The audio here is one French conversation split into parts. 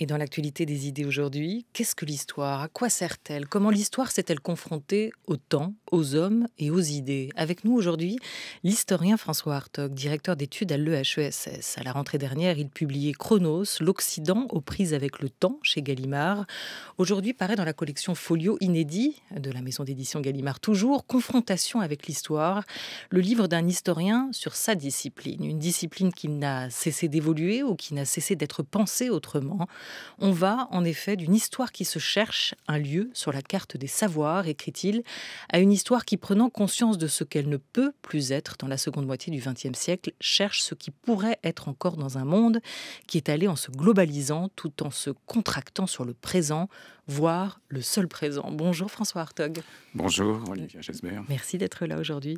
Et dans l'actualité des idées aujourd'hui, qu'est-ce que l'histoire? À quoi sert-elle? Comment l'histoire s'est-elle confrontée au temps, aux hommes et aux idées? Avec nous aujourd'hui, l'historien François Hartog, directeur d'études à l'EHESS. À la rentrée dernière, il publiait Chronos, l'Occident aux prises avec le temps chez Gallimard. Aujourd'hui paraît dans la collection Folio inédit de la maison d'édition Gallimard toujours, Confrontation avec l'histoire, le livre d'un historien sur sa discipline. Une discipline qui n'a cessé d'évoluer ou qui n'a cessé d'être pensée autrement. On va, en effet, d'une histoire qui se cherche un lieu sur la carte des savoirs, écrit-il, à une histoire qui, prenant conscience de ce qu'elle ne peut plus être dans la seconde moitié du XXe siècle, cherche ce qui pourrait être encore dans un monde qui est allé en se globalisant tout en se contractant sur le présent, voire le seul présent. Bonjour François Hartog. Bonjour Olivia Gesbert. Merci d'être là aujourd'hui.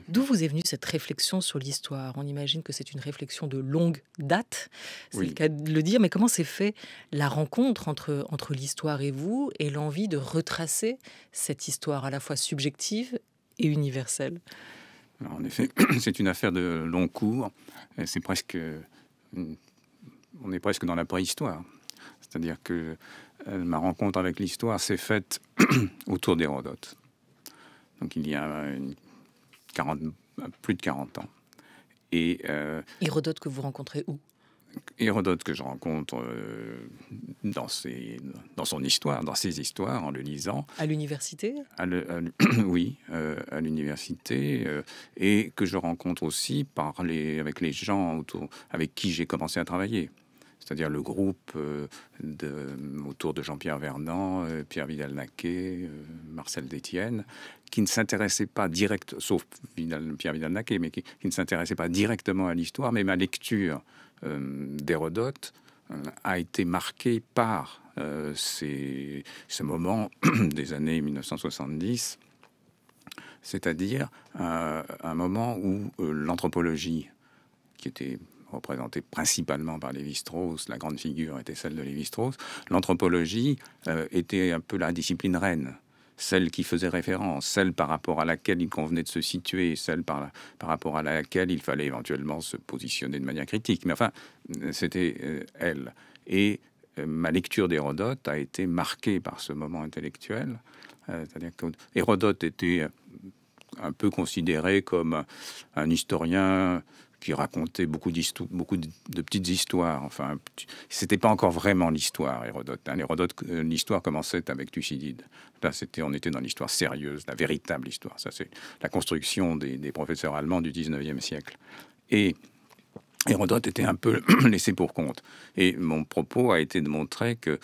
D'où vous est venue cette réflexion sur l'histoire? On imagine que c'est une réflexion de longue date, c'est le cas de le dire, mais comment s'est fait la rencontre entre l'histoire et vous, et l'envie de retracer cette histoire à la fois subjective et universelle? Alors, en effet, c'est une affaire de long cours. C'est presque, on est presque dans la préhistoire. C'est-à-dire que ma rencontre avec l'histoire s'est faite autour d'Hérodote. Donc il y a plus de 40 ans. Et Hérodote que vous rencontrez où? Hérodote que je rencontre dans son histoire, dans ses histoires, en le lisant. À l'université? Oui, à l'université, et que je rencontre aussi avec les gens avec qui j'ai commencé à travailler. C'est-à-dire le groupe autour de Jean-Pierre Vernant, Pierre Vidal-Naquet, Marcel Détienne, qui ne s'intéressait pas sauf Pierre Vidal-Naquet, mais qui ne s'intéressait pas directement à l'histoire, mais ma lecture d'Hérodote a été marquée par ce moment des années 1970, c'est-à-dire un moment où l'anthropologie, qui était représentée principalement par Lévi-Strauss, la grande figure était celle de Lévi-Strauss, l'anthropologie était un peu la discipline reine, celle qui faisait référence, celle par rapport à laquelle il convenait de se situer, celle par rapport à laquelle il fallait éventuellement se positionner de manière critique. Mais enfin, c'était elle. Et ma lecture d'Hérodote a été marquée par ce moment intellectuel. C'est-à-dire qu'Hérodote était un peu considéré comme un historien qui racontait beaucoup de petites histoires. Enfin, c'était pas encore vraiment l'histoire, Hérodote. L'histoire commençait avec Thucydide. Là, on était dans l'histoire sérieuse, la véritable histoire. Ça, c'est la construction des professeurs allemands du 19e siècle. Et Hérodote était un peu laissé pour compte. Et mon propos a été de montrer que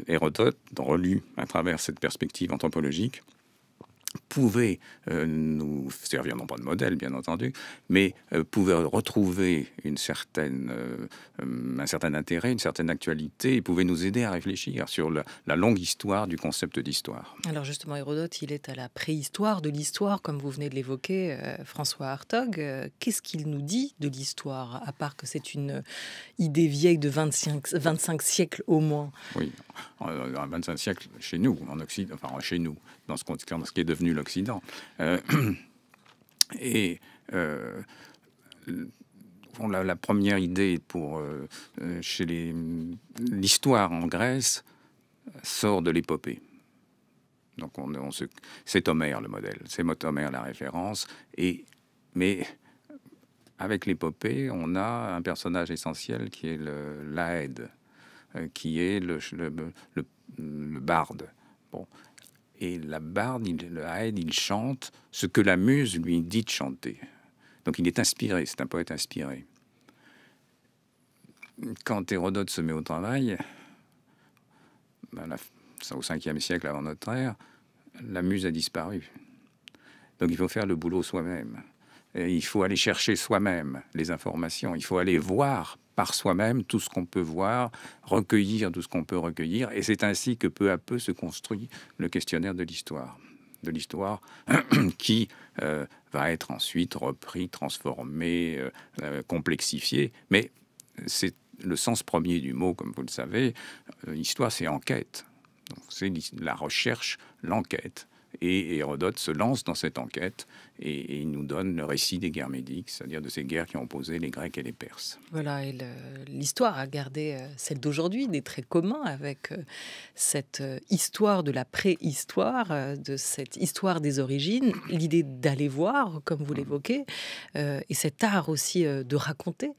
Hérodote, relu à travers cette perspective anthropologique, pouvait nous servir, non pas de modèle, bien entendu, mais pouvait retrouver un certain intérêt, une certaine actualité, et pouvait nous aider à réfléchir sur la longue histoire du concept d'histoire. Alors justement, Hérodote, il est à la préhistoire de l'histoire, comme vous venez de l'évoquer, François Hartog. Qu'est-ce qu'il nous dit de l'histoire, à part que c'est une idée vieille de 25 siècles au moins? Oui, 25 siècles chez nous, en Occident, enfin chez nous, dans ce qui est devenu l'Occident. La première idée chez l'histoire en Grèce sort de l'épopée. Donc c'est Homère le modèle, c'est Homère la référence. Mais avec l'épopée, on a un personnage essentiel qui est l'Aède, qui est le barde. Bon. Et le Haïd, il chante ce que la muse lui dit de chanter. Donc il est inspiré, c'est un poète inspiré. Quand Hérodote se met au travail, au 5e siècle avant notre ère, la muse a disparu. Donc il faut faire le boulot soi-même. Et il faut aller chercher soi-même les informations. Il faut aller voir par soi-même tout ce qu'on peut voir, recueillir tout ce qu'on peut recueillir. Et c'est ainsi que peu à peu se construit le questionnaire de l'histoire. De l'histoire qui va être ensuite repris, transformé, complexifié. Mais c'est le sens premier du mot, comme vous le savez. Histoire, c'est enquête. Donc, c'est la recherche, l'enquête. Et Hérodote se lance dans cette enquête et il nous donne le récit des guerres médiques, c'est-à-dire de ces guerres qui ont opposé les Grecs et les Perses. Voilà, et l'histoire a gardé celle d'aujourd'hui, des traits communs avec cette histoire de la préhistoire, de cette histoire des origines, l'idée d'aller voir, comme vous l'évoquez, et cet art aussi de raconter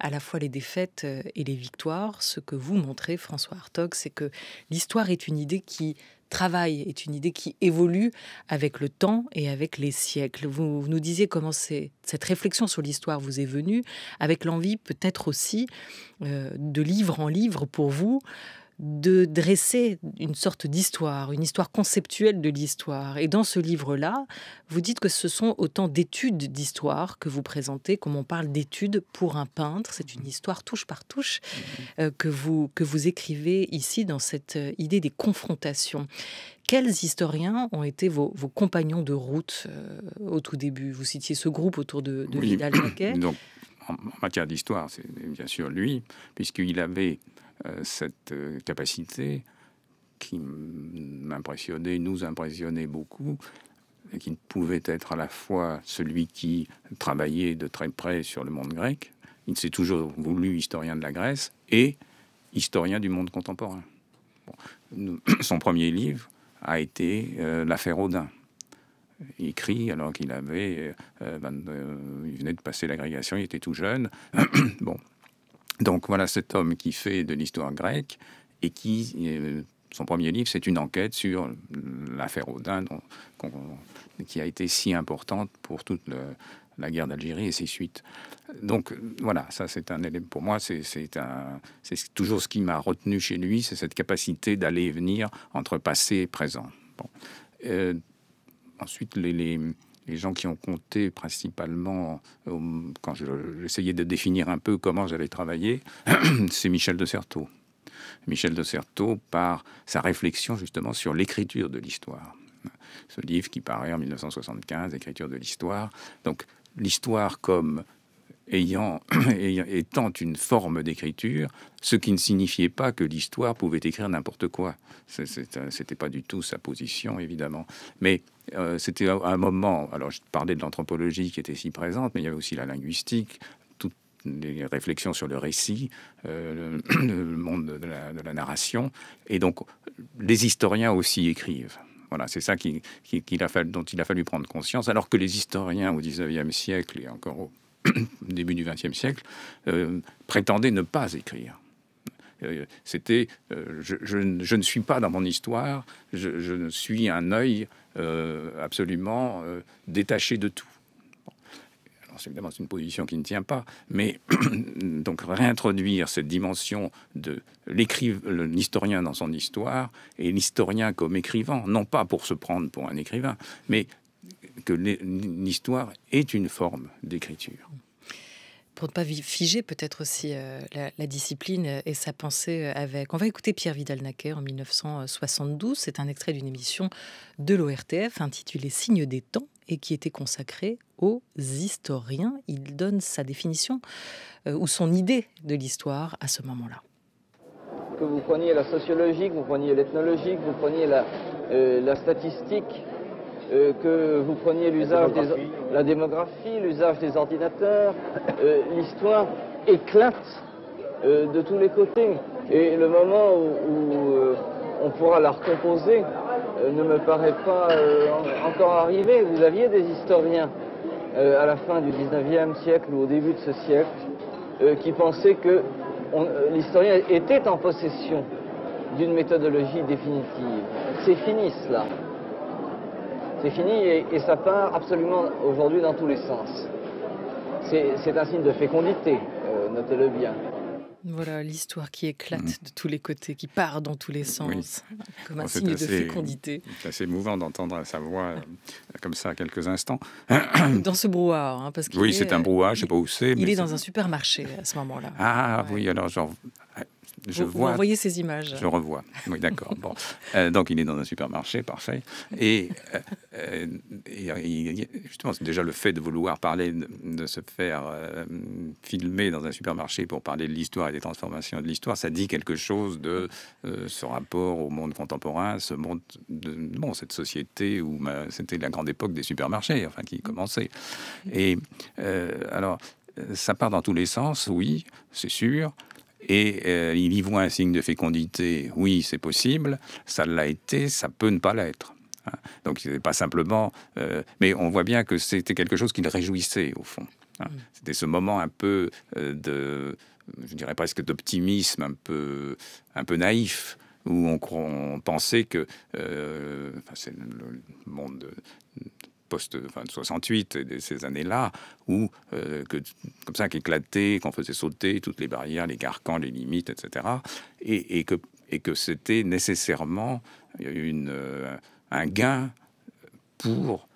à la fois les défaites et les victoires. Ce que vous montrez, François Hartog, c'est que l'histoire est une idée qui travail est une idée qui évolue avec le temps et avec les siècles. Vous nous disiez comment cette réflexion sur l'histoire vous est venue, avec l'envie peut-être aussi, de livre en livre pour vous, de dresser une sorte d'histoire, une histoire conceptuelle de l'histoire. Et dans ce livre-là, vous dites que ce sont autant d'études d'histoire que vous présentez, comme on parle d'études pour un peintre. C'est une histoire touche par touche que vous écrivez ici dans cette idée des confrontations. Quels historiens ont été vos compagnons de route au tout début? Vous citiez ce groupe autour de Oui. Vidal-Naquet. Donc, en matière d'histoire, c'est bien sûr lui, puisqu'il avait cette capacité qui m'impressionnait, nous impressionnait beaucoup, et qui pouvait être à la fois celui qui travaillait de très près sur le monde grec, il s'est toujours voulu historien de la Grèce, et historien du monde contemporain. Bon, son premier livre a été L'affaire Odin, écrit alors qu'il avait, il venait de passer l'agrégation, il était tout jeune. Bon. Donc voilà cet homme qui fait de l'histoire grecque et qui, son premier livre, c'est une enquête sur l'affaire Odin, qui a été si importante pour toute la guerre d'Algérie et ses suites. Donc voilà, ça c'est un élément pour moi, c'est toujours ce qui m'a retenu chez lui, c'est cette capacité d'aller et venir entre passé et présent. Bon. Ensuite, les gens qui ont compté principalement, quand j'essayais de définir un peu comment j'allais travailler, c'est Michel de Certeau. Michel de Certeau, par sa réflexion justement sur l'écriture de l'histoire. Ce livre qui paraît en 1975, Écriture de l'histoire. Donc l'histoire comme étant une forme d'écriture, ce qui ne signifiait pas que l'histoire pouvait écrire n'importe quoi. C'était pas du tout sa position, évidemment. Mais c'était à un moment, alors je parlais de l'anthropologie qui était si présente, mais il y avait aussi la linguistique, toutes les réflexions sur le récit, le monde de la narration. Et donc, les historiens aussi écrivent. Voilà, c'est ça dont il a fallu prendre conscience, alors que les historiens au XIXe siècle et encore au début du XXe siècle, prétendaient ne pas écrire. C'était je ne suis pas dans mon histoire, je suis un œil absolument détaché de tout. Bon. Alors évidemment c'est une position qui ne tient pas, mais donc réintroduire cette dimension de l'historien dans son histoire et l'historien comme écrivant, non pas pour se prendre pour un écrivain, mais que l'histoire est une forme d'écriture. Pour ne pas figer peut-être aussi la discipline et sa pensée avec... On va écouter Pierre Vidal-Naquet en 1972. C'est un extrait d'une émission de l'ORTF intitulée Signes des temps et qui était consacrée aux historiens. Il donne sa définition ou son idée de l'histoire à ce moment-là. Que vous preniez la sociologie, que vous preniez l'ethnologie, que vous preniez la statistique, que vous preniez la démographie, l'usage des ordinateurs, l'histoire éclate de tous les côtés. Et le moment où on pourra la recomposer ne me paraît pas encore arrivé. Vous aviez des historiens à la fin du 19e siècle ou au début de ce siècle qui pensaient que l'historien était en possession d'une méthodologie définitive. C'est fini cela. C'est fini et ça part absolument aujourd'hui dans tous les sens. C'est un signe de fécondité, notez-le bien. Voilà, l'histoire qui éclate de tous les côtés, qui part dans tous les sens, oui. Comme un signe de fécondité. C'est assez émouvant d'entendre sa voix comme ça quelques instants. Dans ce brouhaha, hein, parce qu'il oui, c'est un brouhaha, je ne sais pas où c'est. Il est dans un supermarché à ce moment-là. Ah ouais. Oui, alors genre... Vous voyez ces images. Je revois. Oui, d'accord. Bon. Donc, il est dans un supermarché, parfait. Et justement, c'est déjà le fait de vouloir parler, de se faire filmer dans un supermarché pour parler de l'histoire et des transformations de l'histoire, ça dit quelque chose de ce rapport au monde contemporain, ce monde cette société où c'était la grande époque des supermarchés, enfin, qui commençait. Et alors, ça part dans tous les sens, oui, c'est sûr. Et il y voit un signe de fécondité, oui, c'est possible, ça l'a été, ça peut ne pas l'être. Donc, c'est pas simplement... mais on voit bien que c'était quelque chose qui le réjouissait, au fond. C'était ce moment un peu je dirais presque d'optimisme, un peu naïf, où on pensait que... c'est le monde... de 68 et de ces années-là, où comme ça qu'éclatait, qu'on faisait sauter toutes les barrières, les carcans, les limites, etc. Et que c'était nécessairement un gain pour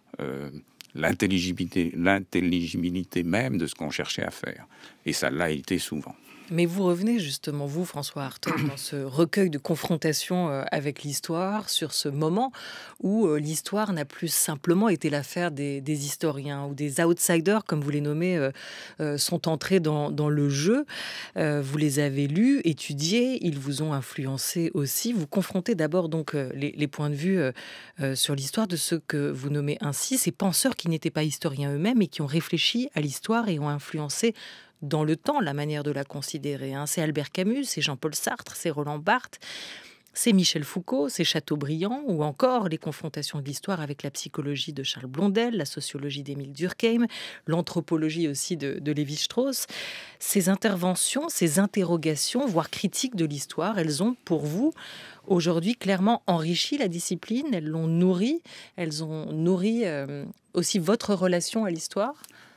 l'intelligibilité même de ce qu'on cherchait à faire. Et ça l'a été souvent. Mais vous revenez justement, vous, François Hartog, dans ce recueil de confrontation avec l'histoire, sur ce moment où l'histoire n'a plus simplement été l'affaire des historiens ou des outsiders, comme vous les nommez, sont entrés dans le jeu. Vous les avez lus, étudiés, ils vous ont influencé aussi. Vous confrontez d'abord donc les points de vue sur l'histoire de ceux que vous nommez ainsi, ces penseurs qui n'étaient pas historiens eux-mêmes et qui ont réfléchi à l'histoire et ont influencé dans le temps la manière de la considérer. C'est Albert Camus, c'est Jean-Paul Sartre, c'est Roland Barthes, c'est Michel Foucault, c'est Chateaubriand, ou encore les confrontations de l'histoire avec la psychologie de Charles Blondel, la sociologie d'Émile Durkheim, l'anthropologie aussi de Lévi-Strauss. Ces interventions, ces interrogations, voire critiques de l'histoire, elles ont pour vous aujourd'hui clairement enrichi la discipline, elles l'ont nourrie, elles ont nourri aussi votre relation à l'histoire?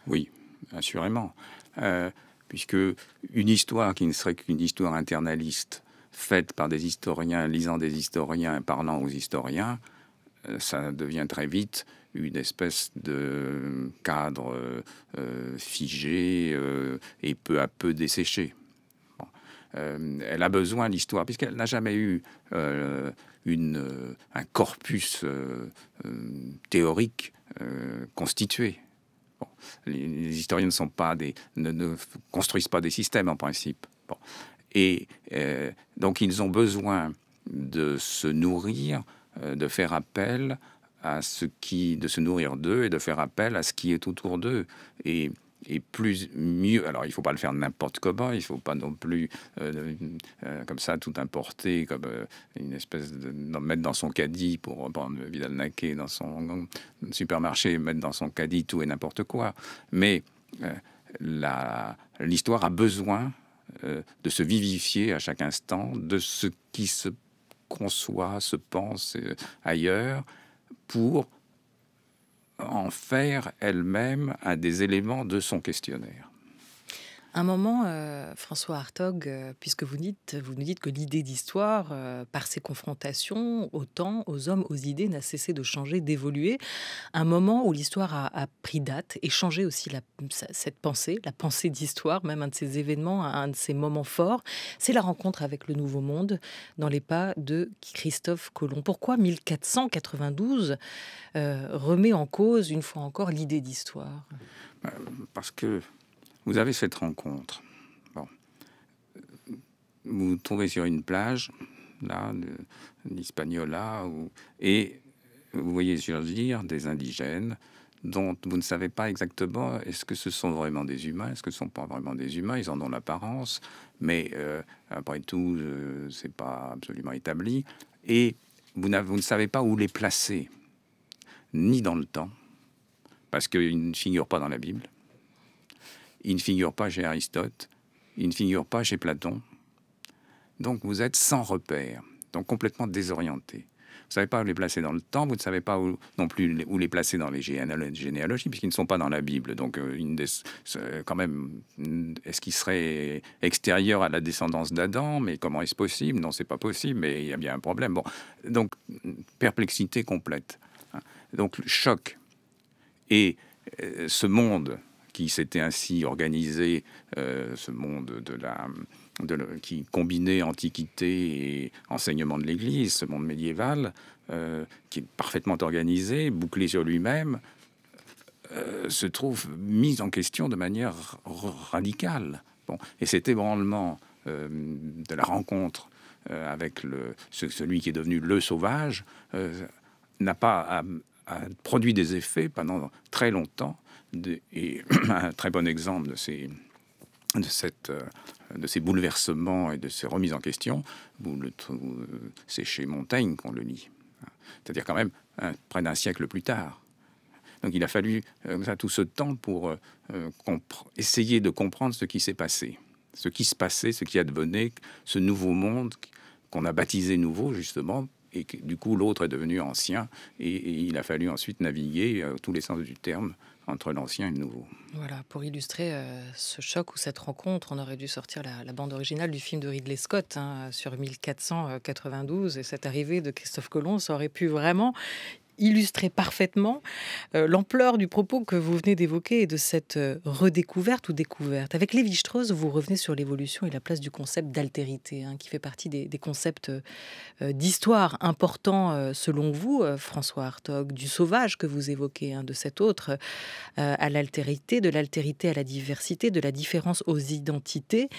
Oui, assurément. Puisque une histoire qui ne serait qu'une histoire internaliste, faite par des historiens, lisant des historiens, parlant aux historiens, ça devient très vite une espèce de cadre figé et peu à peu desséché. Bon. Elle a besoin, l'histoire, puisqu'elle n'a jamais eu un corpus théorique constitué. Les historiens ne construisent pas des systèmes en principe. Bon. Et donc ils ont besoin de se nourrir, de faire appel à de se nourrir d'eux et de faire appel à ce qui est autour d'eux. Et mieux, alors il ne faut pas le faire n'importe comment, il ne faut pas non plus comme ça tout importer, comme une espèce de mettre dans son caddie, pour reprendre Vidal-Naquet dans son supermarché, mettre dans son caddie tout et n'importe quoi. Mais l'histoire a besoin de se vivifier à chaque instant de ce qui se conçoit, se pense ailleurs, pour en faire elle-même un des éléments de son questionnaire. Un moment, François Hartog, puisque vous nous dites que l'idée d'histoire, par ses confrontations au temps, aux hommes, aux idées, n'a cessé de changer, d'évoluer. Un moment où l'histoire a pris date et changé aussi cette pensée, la pensée d'histoire, même un de ces événements, un de ces moments forts, c'est la rencontre avec le Nouveau Monde dans les pas de Christophe Colomb. Pourquoi 1492 remet en cause, une fois encore, l'idée d'histoire? Parce que vous avez cette rencontre. Bon. Vous vous trouvez sur une plage, là, l'Hispaniola, et vous voyez surgir des indigènes dont vous ne savez pas exactement est-ce que ce sont vraiment des humains, est-ce que ce ne sont pas vraiment des humains, ils en ont l'apparence, mais après tout, c'est pas absolument établi. Et vous ne savez pas où les placer, ni dans le temps, parce qu'ils ne figurent pas dans la Bible. Il ne figure pas chez Aristote, il ne figure pas chez Platon. Donc vous êtes sans repère, donc complètement désorienté. Vous ne savez pas où les placer dans le temps, vous ne savez pas non plus où les placer dans les généalogies, puisqu'ils ne sont pas dans la Bible. Donc quand même, est-ce qu'ils seraient extérieurs à la descendance d'Adam? Mais comment est-ce possible? Non, c'est pas possible, mais il y a bien un problème. Bon, donc perplexité complète. Donc choc. Et ce monde qui s'était ainsi organisé, ce monde qui combinait antiquité et enseignement de l'Église, ce monde médiéval, qui est parfaitement organisé, bouclé sur lui-même, se trouve mis en question de manière radicale. Bon. Et cet ébranlement de la rencontre avec celui qui est devenu le sauvage, n'a pas produit des effets pendant très longtemps. Et un très bon exemple de ces bouleversements et de ces remises en question, c'est chez Montaigne qu'on le lit. C'est-à-dire quand même près d'un siècle plus tard. Donc il a fallu tout ce temps pour essayer de comprendre ce qui s'est passé. Ce qui se passait, ce qui advenait, ce nouveau monde qu'on a baptisé nouveau, justement, et que, du coup, l'autre est devenu ancien, et il a fallu ensuite naviguer, tous les sens du terme, entre l'ancien et le nouveau. Voilà, pour illustrer ce choc ou cette rencontre, on aurait dû sortir la bande originale du film de Ridley Scott, sur 1492, et cette arrivée de Christophe Colomb, ça aurait pu vraiment illustrer parfaitement l'ampleur du propos que vous venez d'évoquer et de cette redécouverte ou découverte. Avec Lévi-Strauss, vous revenez sur l'évolution et la place du concept d'altérité, qui fait partie des concepts d'histoire importants selon vous, François Hartog, du sauvage que vous évoquez, de cet autre à l'altérité, de l'altérité à la diversité, de la différence aux identités.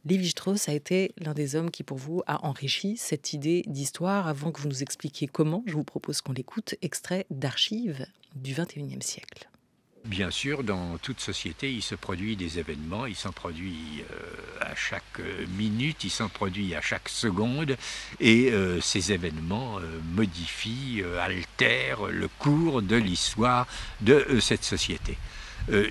Lévi-Strauss a été l'un des hommes qui, pour vous, a enrichi cette idée d'histoire. Avant que vous nous expliquiez comment, je vous propose qu'on l'écoute, extrait d'archives du XXIe siècle. Bien sûr, dans toute société, il se produit des événements, il s'en produit à chaque minute, il s'en produit à chaque seconde, et ces événements modifient, altèrent le cours de l'histoire de cette société.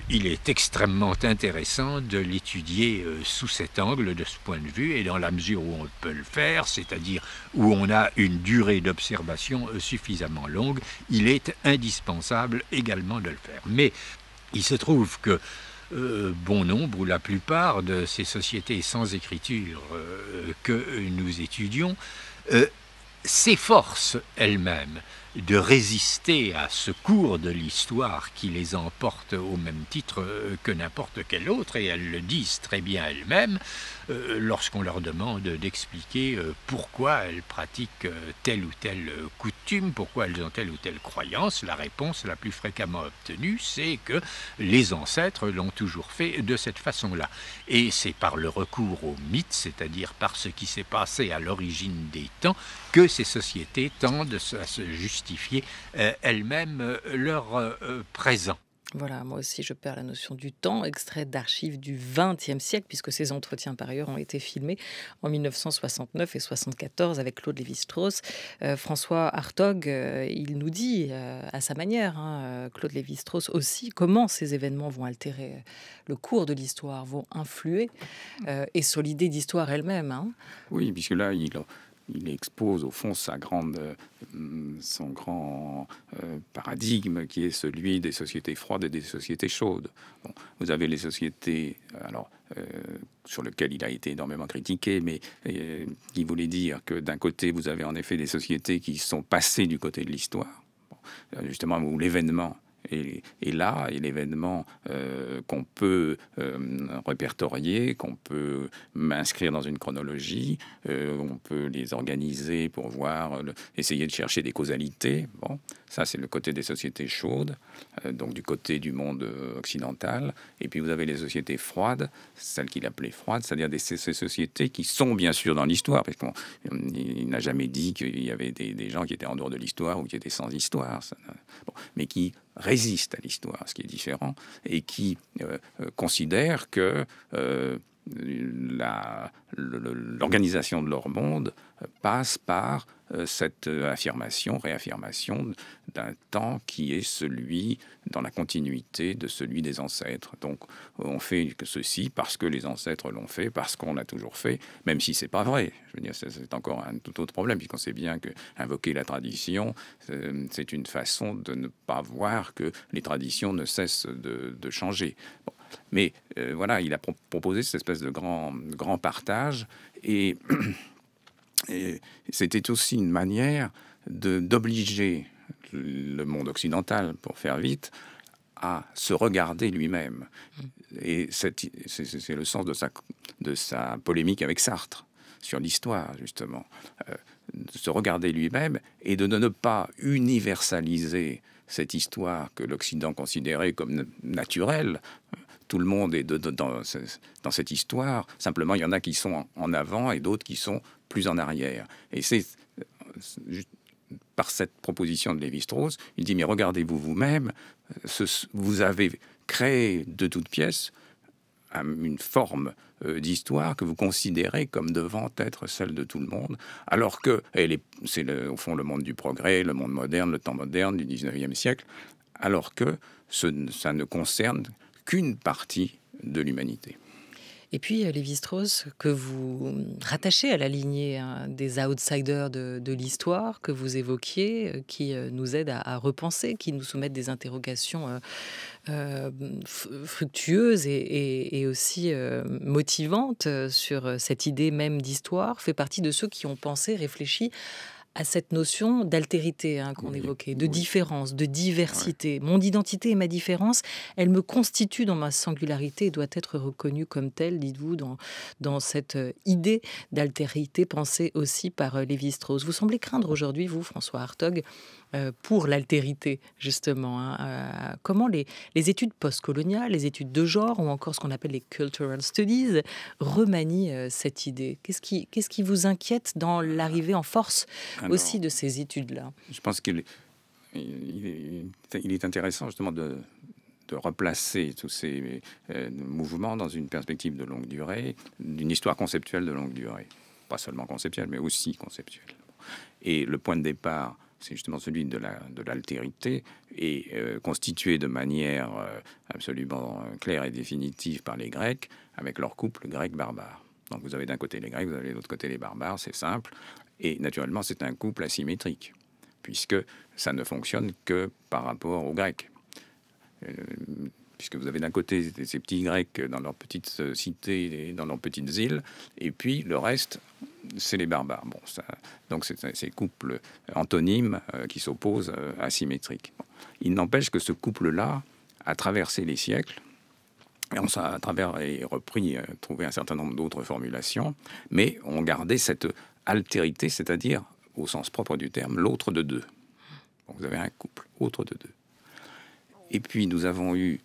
Il est extrêmement intéressant de l'étudier sous cet angle, de ce point de vue, et dans la mesure où on peut le faire, c'est-à-dire où on a une durée d'observation suffisamment longue, il est indispensable également de le faire. Mais il se trouve que bon nombre ou la plupart de ces sociétés sans écriture que nous étudions s'efforcent elles-mêmes de résister à ce cours de l'histoire qui les emporte au même titre que n'importe quel autre, et elles le disent très bien elles-mêmes lorsqu'on leur demande d'expliquer pourquoi elles pratiquent telle ou telle coutume, pourquoi elles ont telle ou telle croyance. La réponse la plus fréquemment obtenue, c'est que les ancêtres l'ont toujours fait de cette façon-là. Et c'est par le recours au mythe, c'est-à-dire par ce qui s'est passé à l'origine des temps, que ces sociétés tendent à se justifier elles-mêmes leur présent. Voilà, moi aussi je perds la notion du temps, extrait d'archives du XXe siècle, puisque ces entretiens par ailleurs ont été filmés en 1969 et 1974 avec Claude Lévi-Strauss. François Hartog, il nous dit à sa manière, Claude Lévi-Strauss aussi, comment ces événements vont altérer le cours de l'histoire, vont influer et sur l'idée d'histoire elle-même. Oui, puisque là, il expose au fond son grand paradigme qui est celui des sociétés froides et des sociétés chaudes. Bon, vous avez les sociétés sur lesquelles il a été énormément critiqué, mais qui voulait dire que d'un côté, vous avez en effet des sociétés qui sont passées du côté de l'histoire, justement où l'événement et là, et l'événement qu'on peut répertorier, qu'on peut inscrire dans une chronologie, on peut les organiser pour voir, essayer de chercher des causalités. Bon, ça c'est le côté des sociétés chaudes, donc du côté du monde occidental. Et puis vous avez les sociétés froides, celles qu'il appelait froides, c'est-à-dire ces sociétés qui sont bien sûr dans l'histoire, parce qu'il n'a jamais dit qu'il y avait des gens qui étaient en dehors de l'histoire ou qui étaient sans histoire, mais qui résistent à l'histoire, ce qui est différent, et qui considèrent que l'organisation de leur monde passe par cette réaffirmation d'un temps qui est celui, dans la continuité de celui des ancêtres. Donc on fait ceci parce que les ancêtres l'ont fait, parce qu'on l'a toujours fait, même si c'est pas vrai. Je veux dire, c'est encore un tout autre problème, puisqu'on sait bien que invoquer la tradition, c'est une façon de ne pas voir que les traditions ne cessent de changer. Bon. Mais voilà, il a proposé cette espèce de grand partage, et c'était aussi une manière d'obliger le monde occidental, pour faire vite, à se regarder lui-même. Et c'est le sens de sa polémique avec Sartre sur l'histoire, justement. De se regarder lui-même et de ne pas universaliser cette histoire que l'Occident considérait comme naturelle, tout le monde est dans cette histoire. Simplement, il y en a qui sont en avant et d'autres qui sont plus en arrière. Et c'est par cette proposition de Lévi-Strauss, il dit, mais regardez-vous vous-même, vous avez créé de toutes pièces une forme d'histoire que vous considérez comme devant être celle de tout le monde, alors que c'est au fond le monde du progrès, le monde moderne, le temps moderne du 19e siècle, alors que ça ne concerne qu'une partie de l'humanité. Et puis Lévi-Strauss, que vous rattachez à la lignée des outsiders de l'histoire que vous évoquiez, qui nous aident à repenser, qui nous soumettent des interrogations fructueuses et aussi motivantes sur cette idée même d'histoire, fait partie de ceux qui ont pensé, réfléchi à cette notion d'altérité qu'on évoquait, de différence, de diversité. Mon identité et ma différence, elle me constitue dans ma singularité et doit être reconnue comme telle, dites-vous, dans cette idée d'altérité pensée aussi par Lévi-Strauss. Vous semblez craindre aujourd'hui, vous, François Hartog, pour l'altérité, justement. Comment les études postcoloniales, les études de genre, ou encore ce qu'on appelle les cultural studies, remanient cette idée? Qu'est-ce qui vous inquiète dans l'arrivée en force aussi de ces études-là? Je pense qu'il est intéressant, justement, de replacer tous ces mouvements dans une perspective de longue durée, d'une histoire conceptuelle de longue durée. Pas seulement conceptuelle, mais aussi conceptuelle. Et le point de départ, c'est justement celui de l'altérité, et constitué de manière absolument claire et définitive par les Grecs, avec leur couple grec-barbare. Donc vous avez d'un côté les Grecs, vous avez de l'autre côté les barbares, c'est simple. Et naturellement, c'est un couple asymétrique, puisque ça ne fonctionne que par rapport aux Grecs. Puisque vous avez d'un côté ces petits Grecs dans leurs petites cités et dans leurs petites îles, et puis le reste, c'est les barbares. Bon, donc c'est ces couples antonymes qui s'opposent, asymétriques. Bon. Il n'empêche que ce couple-là a traversé les siècles, et on s'est à travers et repris, trouvé un certain nombre d'autres formulations, mais on gardait cette altérité, c'est-à-dire, au sens propre du terme, l'autre de deux. Donc vous avez un couple, autre de deux. Et puis nous avons eu,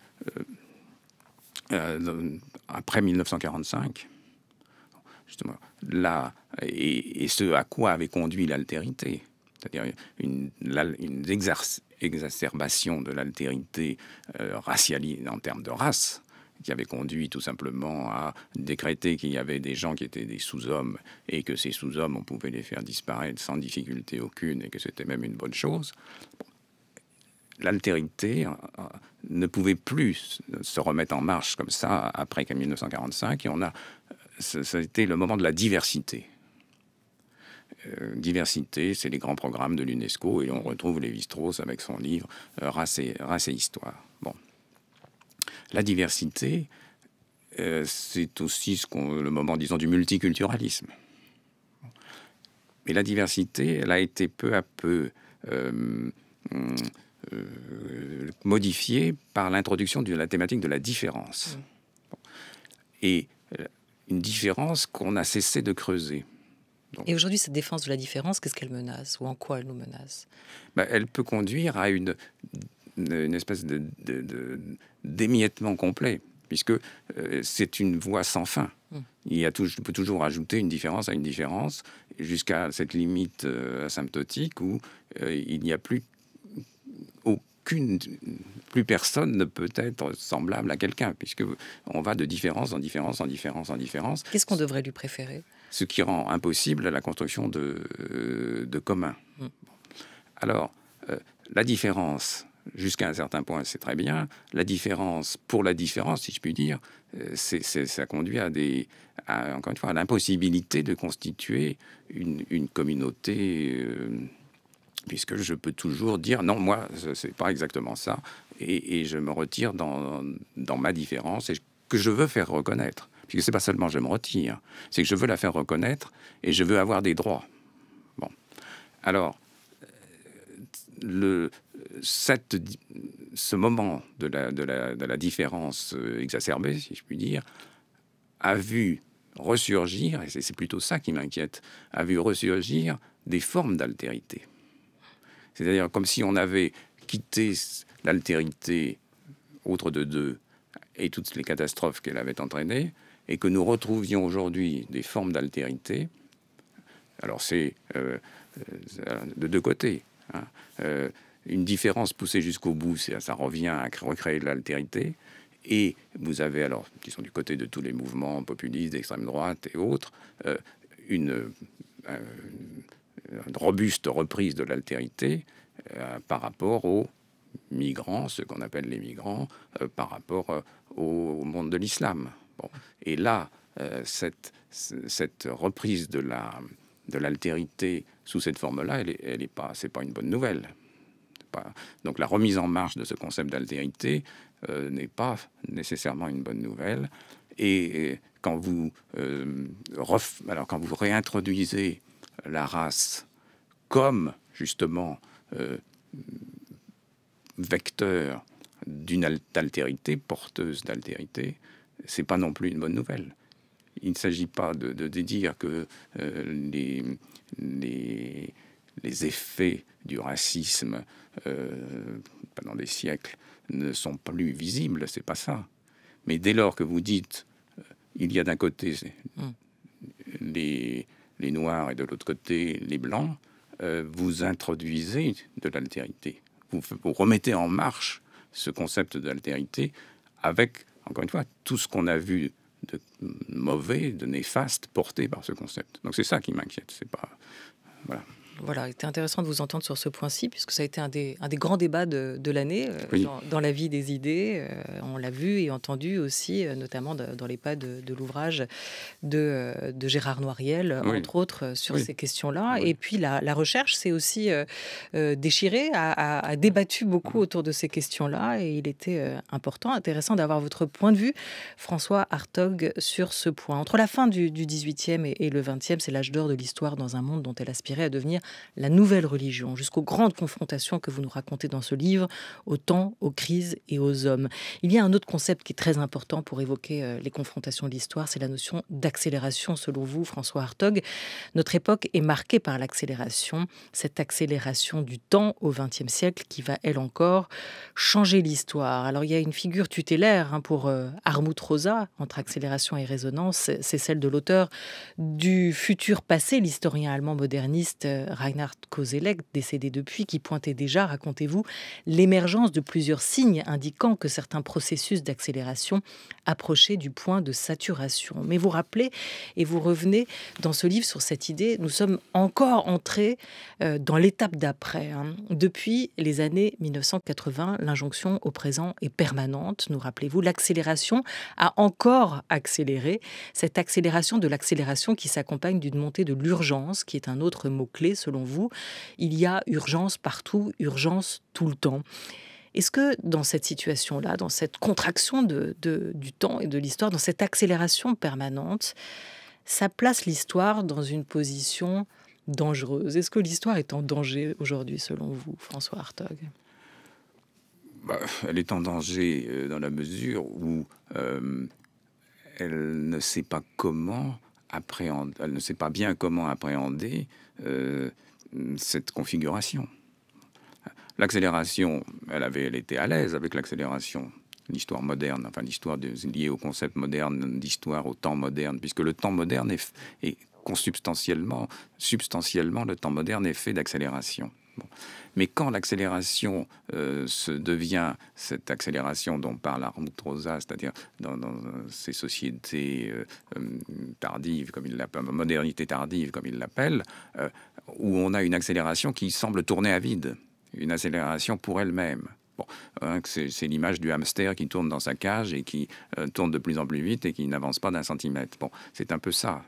après 1945, justement, là, et ce à quoi avait conduit l'altérité, c'est-à-dire une exacerbation de l'altérité raciale en termes de race, qui avait conduit tout simplement à décréter qu'il y avait des gens qui étaient des sous-hommes et que ces sous-hommes, on pouvait les faire disparaître sans difficulté aucune et que c'était même une bonne chose. Bon. L'altérité ne pouvait plus se remettre en marche comme ça après 1945, et ça a été le moment de la diversité. Diversité, c'est les grands programmes de l'UNESCO, et on retrouve Lévi-Strauss avec son livre Race et Histoire. Bon. La diversité, c'est aussi le moment, disons, du multiculturalisme. Mais la diversité, elle a été peu à peu modifiée par l'introduction de la thématique de la différence. Et une différence qu'on a cessé de creuser. Donc, et aujourd'hui, cette défense de la différence, qu'est-ce qu'elle menace? Ou en quoi elle nous menace? Elle peut conduire à une espèce d'émiettement complet, puisque c'est une voie sans fin. On peut toujours ajouter une différence à une différence, jusqu'à cette limite asymptotique où il n'y a plus personne ne peut être semblable à quelqu'un, puisque on va de différence en différence en différence en différence. Qu'est-ce qu'on devrait lui préférer? Ce qui rend impossible la construction de commun. Alors, la différence, jusqu'à un certain point, c'est très bien. La différence pour la différence, si je puis dire, ça conduit encore une fois, à l'impossibilité de constituer une communauté, puisque je peux toujours dire non, moi, c'est pas exactement ça, et je me retire dans ma différence, et que je veux faire reconnaître. Puisque c'est pas seulement je me retire, c'est que je veux la faire reconnaître et je veux avoir des droits. Bon, alors ce moment de la différence exacerbée, si je puis dire, a vu ressurgir, et c'est plutôt ça qui m'inquiète, a vu ressurgir des formes d'altérité. C'est-à-dire comme si on avait quitté l'altérité autre de deux et toutes les catastrophes qu'elle avait entraînées, et que nous retrouvions aujourd'hui des formes d'altérité. Alors c'est de deux côtés, hein. Une différence poussée jusqu'au bout, ça revient à recréer de l'altérité. Et vous avez alors, qui sont du côté de tous les mouvements populistes d'extrême droite et autres, une robuste reprise de l'altérité par rapport aux migrants, ce qu'on appelle les migrants, par rapport au monde de l'islam. Bon. Et là, cette reprise de l'altérité sous cette forme-là, c'est pas une bonne nouvelle. Donc la remise en marche de ce concept d'altérité n'est pas nécessairement une bonne nouvelle. Et quand vous réintroduisez la race comme justement vecteur d'une altérité, porteuse d'altérité, c'est pas non plus une bonne nouvelle. Il ne s'agit pas de dire que les effets du racisme pendant des siècles ne sont plus visibles, c'est pas ça. Mais dès lors que vous dites il y a d'un côté les noirs et de l'autre côté les blancs, vous introduisez de l'altérité. Vous remettez en marche ce concept d'altérité avec, encore une fois, tout ce qu'on a vu de mauvais, de néfaste porté par ce concept. Donc c'est ça qui m'inquiète. C'est pas... Voilà. Voilà, c'était intéressant de vous entendre sur ce point-ci, puisque ça a été un des grands débats de l'année oui. dans la vie des idées. On l'a vu et entendu aussi, notamment dans les pas de l'ouvrage de Gérard Noiriel, oui. entre autres, sur oui. ces questions-là. Oui. Et puis la recherche s'est aussi déchirée, a débattu beaucoup autour de ces questions-là. Et il était important, intéressant d'avoir votre point de vue, François Hartog, sur ce point. Entre la fin du XVIIIe et le XXe, c'est l'âge d'or de l'histoire dans un monde dont elle aspirait à devenir la nouvelle religion, jusqu'aux grandes confrontations que vous nous racontez dans ce livre, au temps, aux crises et aux hommes. Il y a un autre concept qui est très important pour évoquer les confrontations de l'histoire, c'est la notion d'accélération, selon vous, François Hartog. Notre époque est marquée par l'accélération, cette accélération du temps au XXe siècle qui va, elle encore, changer l'histoire. Alors, il y a une figure tutélaire pour Armut Rosa, entre accélération et résonance, c'est celle de l'auteur du futur passé, l'historien allemand moderniste Reinhard Koselleck, décédé depuis, qui pointait déjà, racontez-vous, l'émergence de plusieurs signes indiquant que certains processus d'accélération approchaient du point de saturation. Mais vous rappelez, et vous revenez dans ce livre sur cette idée, nous sommes encore entrés dans l'étape d'après. Depuis les années 1980, l'injonction au présent est permanente, nous rappelez-vous, l'accélération a encore accéléré, cette accélération de l'accélération qui s'accompagne d'une montée de l'urgence, qui est un autre mot-clé selon vous. Il y a urgence partout, urgence tout le temps. Est-ce que dans cette situation-là, dans cette contraction du temps et de l'histoire, dans cette accélération permanente, ça place l'histoire dans une position dangereuse? Est-ce que l'histoire est en danger aujourd'hui, selon vous, François Hartog? Elle est en danger dans la mesure où elle ne sait pas comment appréhender, elle ne sait pas bien comment appréhender cette configuration. L'accélération, elle était à l'aise avec l'accélération. L'histoire moderne, enfin l'histoire liée au concept moderne d'histoire, au temps moderne, puisque le temps moderne est consubstantiellement, substantiellement, le temps moderne est fait d'accélération. Bon. Mais quand l'accélération se devient cette accélération dont parle Armut Rosa, c'est-à-dire dans ces sociétés tardives, comme il l'appelle, modernité tardive, comme il l'appelle, où on a une accélération qui semble tourner à vide, une accélération pour elle-même. Bon, c'est l'image du hamster qui tourne dans sa cage et qui tourne de plus en plus vite et qui n'avance pas d'un centimètre. Bon, c'est un peu ça,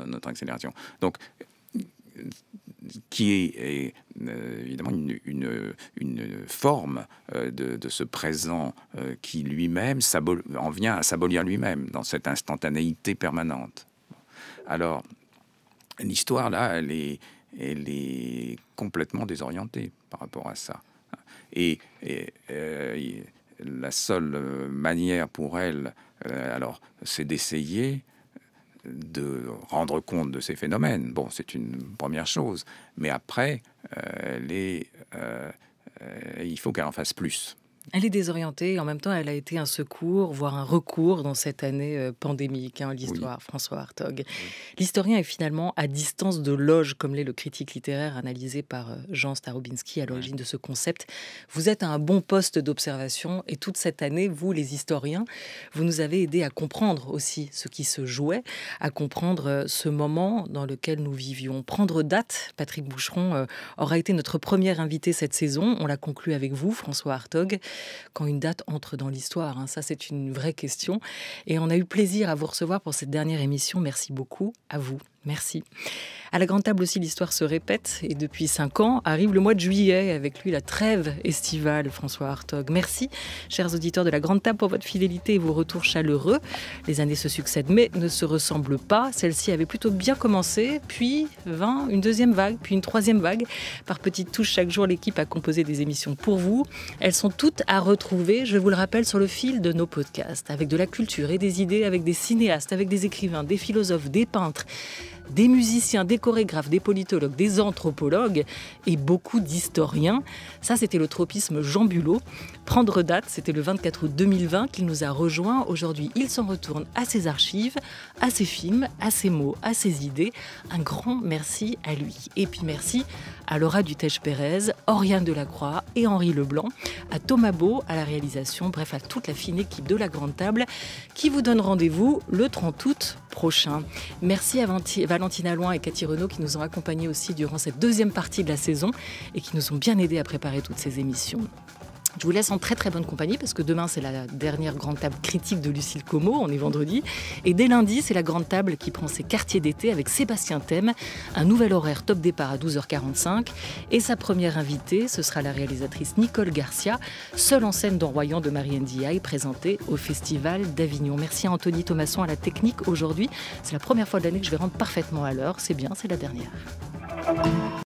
notre accélération. Donc, qui est évidemment une forme de ce présent qui lui-même en vient à s'abolir lui-même dans cette instantanéité permanente. Alors, l'histoire, là, elle est complètement désorientée par rapport à ça. Et la seule manière pour elle, alors, c'est d'essayer de rendre compte de ces phénomènes. Bon, c'est une première chose. Mais après, il faut qu'elle en fasse plus. Elle est désorientée et en même temps, elle a été un secours, voire un recours dans cette année pandémique, l'histoire, oui. François Hartog. Oui. L'historien est finalement à distance de loge, comme l'est le critique littéraire analysé par Jean Starobinski à l'origine de ce concept. Vous êtes à un bon poste d'observation et toute cette année, vous, les historiens, vous nous avez aidés à comprendre aussi ce qui se jouait, à comprendre ce moment dans lequel nous vivions. Prendre date, Patrick Boucheron aura été notre premier invité cette saison. On l'a conclu avec vous, François Hartog. Quand une date entre dans l'histoire, ça c'est une vraie question. Et on a eu plaisir à vous recevoir pour cette dernière émission. Merci beaucoup à vous. Merci. À la Grande Table aussi, l'histoire se répète. Et depuis 5 ans, arrive le mois de juillet. Avec lui, la trêve estivale, François Hartog. Merci, chers auditeurs de la Grande Table, pour votre fidélité et vos retours chaleureux. Les années se succèdent, mais ne se ressemblent pas. Celle-ci avait plutôt bien commencé, puis vint une deuxième vague, puis une troisième vague. Par petites touches, chaque jour, l'équipe a composé des émissions pour vous. Elles sont toutes à retrouver, je vous le rappelle, sur le fil de nos podcasts. Avec de la culture et des idées, avec des cinéastes, avec des écrivains, des philosophes, des peintres, des musiciens, des chorégraphes, des politologues, des anthropologues et beaucoup d'historiens. Ça, c'était le tropisme Jean Bulot. Prendre date, c'était le 24 août 2020 qu'il nous a rejoints. Aujourd'hui, il s'en retourne à ses archives, à ses films, à ses mots, à ses idées. Un grand merci à lui. Et puis merci à Laura Dutèche-Pérez, Oriane Delacroix et Henri Leblanc, à Thomas Beau, à la réalisation, bref, à toute la fine équipe de la Grande Table qui vous donne rendez-vous le 30 août prochain. Merci à Valentina Loin et Cathy Renaud qui nous ont accompagnés aussi durant cette deuxième partie de la saison et qui nous ont bien aidés à préparer toutes ces émissions. Je vous laisse en très très bonne compagnie parce que demain c'est la dernière Grande Table critique de Lucille Como, on est vendredi. Et dès lundi, c'est la Grande Table qui prend ses quartiers d'été avec Sébastien Thème, un nouvel horaire top départ à 12h45. Et sa première invitée, ce sera la réalisatrice Nicole Garcia, seule en scène dans Royan de Marie Ndiaye, présentée au Festival d'Avignon. Merci à Anthony Thomasson à la technique aujourd'hui. C'est la première fois de l'année que je vais rendre parfaitement à l'heure. C'est bien, c'est la dernière.